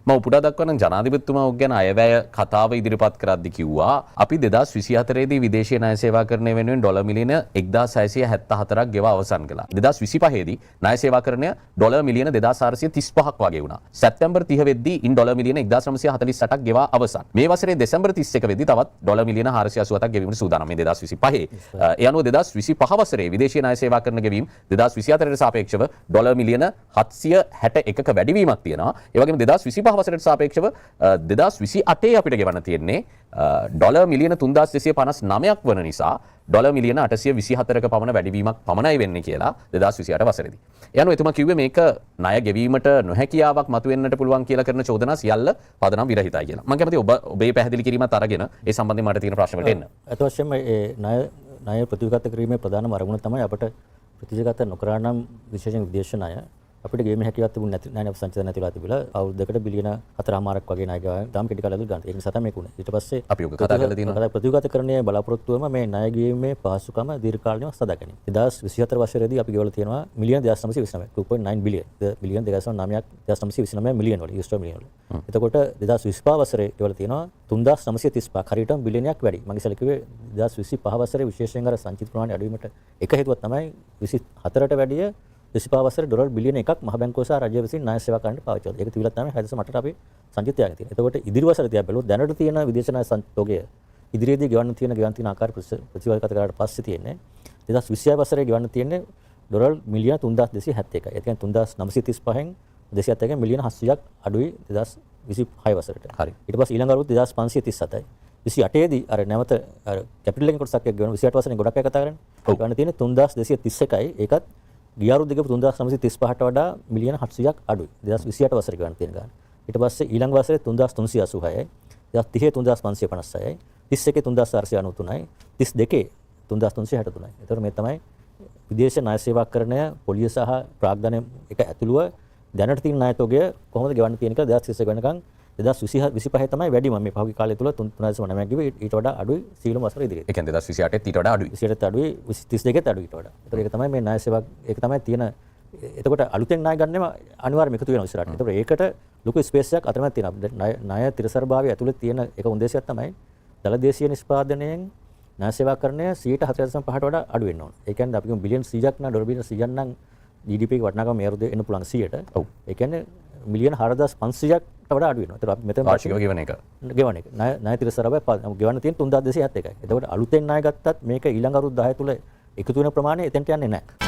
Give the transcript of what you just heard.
මම උපුටා දක්වන ජනාධිපතිතුමා ගැන අයවැය කතාව ඉදිරිපත් කරද්දී කිව්වා අපි 2024 දී විදේශීය ණය සේවාකරණය වෙනුවෙන් ඩොලර් මිලියන 1674ක් ගෙවා අවසන් කළා. 2025 දී ණය සේවාකරණය ඩොලර් මිලියන 2435ක් වගේ වුණා. සැප්තැම්බර් 30 වෙද්දී ඉන් ඩොලර් මිලියන 1948ක් ගෙවා අවසන්. මේ වසරේ දෙසැම්බර් 31 වෙද්දී තවත් ඩොලර් මිලියන 487ක් ගෙවීමට සූදානම්. මේ 2025. ඒ අනුව 2025 වසරේ විදේශීය ණය සේවාකරණ ගෙවීම 2024ට සාපේක්ෂව ඩොලර් මිලියන 761ක වැඩිවීමක් තියෙනවා. ඒ වගේම 2025 වසරට සාපේක්ෂව 2028 අපිට ගෙවන්න තියෙන්නේ ඩොලර් මිලියන 3259ක් වන නිසා ඩොලර් මිලියන 824ක පමණ වැඩිවීමක් පමණයි වෙන්නේ කියලා 2028 වසරේදී. ඒ අනුව එතුමා කිව්වේ මේක ණය ගෙවීමට නොහැකියාවක් මතුවෙන්නට පුළුවන් කියලා කරන චෝදනා සියල්ල පදනම් විරහිතයි කියලා. මම කැමතියි ඔබේ පැහැදිලි කිරීමත් අරගෙන ඒ සම්බන්ධයෙන් මට තියෙන ප්‍රශ්න වලට එන්න. අත වශයෙන්ම ඒ ණය ප්‍රතිගත කිරීමේ ප්‍රධානම අරමුණ තමයි අපට ප්‍රතිගත නොකරා නම් විශේෂයෙන් විදේශ ණය අපිට ගේම හැකියාවක් තිබුණ නැති සංචිත නැතිලා තිබිලා අවුරුද්දකට බිලියන 4.5ක් වගේ ණය ගාන දාම් කෙටි කාලෙදි ගන්න. ඒක නිසා තමයි මේක උනේ. ඊට පස්සේ අපි ඔක කතා කරලා තියෙනවා. ප්‍රතිගතකරණයේ බලාපොරොත්තුවම මේ ණය ගීමේ පහසුකම දීර්ඝකාලීනව සදා ගැනීම. 2024 වසරේදී අපි ගෙවලා තියෙනවා මිලියන 2929 2.9 බිලියන්. බිලියන් 2929 මිලියන් වල යුස් මිලියන් වල. එතකොට 2025 වසරේ ගෙවලා තියෙනවා 3935 හරියටම බිලියනයක් වැඩි. මම ඉස්සෙල්ලා කිව්වේ 2025 වසරේ විශේෂයෙන් අර සංචිත ප්‍රමාණය අඩු වීමට එක හේතුවක් තමයි 24ට වැඩිය 25 වසරේ ඩොලර් බිලියන 1ක් මහ බැංකුව සහ රජය විසින් ණය සේවා කරන්නට පාවිච්චි කරනවා. ඒක තිබිලා තමයි 6.8ට අපි සංචිත තියාගෙන තියෙන්නේ. එතකොට ඉදිරි වසර තියා බැලුවොත් දැනට තියෙන විදේශ ණය සංචිතෝගය ඉදිරියේදී ගෙවන්න තියෙන ආකාර ප්‍රතිවල්ගත කරාට පස්සේ තියෙන්නේ 2026 වසරේ ගෙවන්න තියෙන්නේ ඩොලර් මිලියන 3271යි. ඒ කියන්නේ 3935න් 271 මිලියන 700ක් අඩුයි 2026 වසරට. හරි. ඊට පස්සේ ඊළඟ අවුරුද්ද 2537යි. 28 දී අර නැවත අර කැපිටල් එකෙන් කොටසක් ගෙවන 28 වසරේ ගොඩක් අය කතා කරන්නේ. ගන්න තියෙන්නේ 3231යි. ඒකත් ගිය අවුරුද්දේ 3935ට වඩා මිලියන 700ක් අඩුයි. 2028 වසරේ ගන්න තියෙන ගාන. ඊට පස්සේ ඊළඟ වසරේ 3386යි. 2030 3556යි. 31 3493යි. 32 3363යි. ඒතර මේ තමයි විදේශ ණය සේවාකරණය පොලිය සහ ප්‍රාග්ධනය එක ඇතුළුව දැනට තියෙන ණය තොගය කොහොමද ගෙවන්න තියෙන කියලා 2030 වෙනකන් 2025 තමයි වැඩිම මේ පහුගිය කාලය තුල 3.9ක් ගිහුවා ඊට වඩා අඩුයි සීලම වසර ඉදිරියට. ඒ කියන්නේ 2028 ඊට වඩා අඩුයි. 28ට අඩුයි 32ට අඩුයි ඊට වඩා. ඒතකොට ඒක තමයි මේ ණය සේවාවක් ඒක තමයි තියෙන. එතකොට අලුතෙන් ණය ගන්නෙම අනිවාර්යයෙන්ම එකතු වෙනවා ඉස්සරහට. ඒතකොට ඒකට ලොකු ස්පේස් එකක් අතරමැද තියෙනවා. ණය තිරසරභාවය ඇතුළේ තියෙන එක උන්දේශයක් තමයි දළදේශීය නිෂ්පාදනයෙන් ණය සේවාකරණය 4.5ට වඩා අඩු වෙන්න ඕන. ඒ කියන්නේ අපි බිලියන් 100ක් නා ඩොලර් බිලියන් 100ක් නම් GDP එක වටිනාකම මේ අවුරුද්දේ එන්න පුළුවන් 100ට. ඔව්. ඒ කියන්නේ මිලියන 4500ක් වඩා අඩු වෙනවා. ඒතර අපි මෙතන වාර්ෂිකව ගෙවන එක. ගෙවන එක. ණය තිරසරභාවය ගෙවන්න තියෙන 3271යි. එතකොට අලුතෙන් ණය ගත්තත් මේක ඊළඟ අවුරුදු 10 තුල එකතු වෙන ප්‍රමාණය එතෙන්ට යන්නේ නැහැ.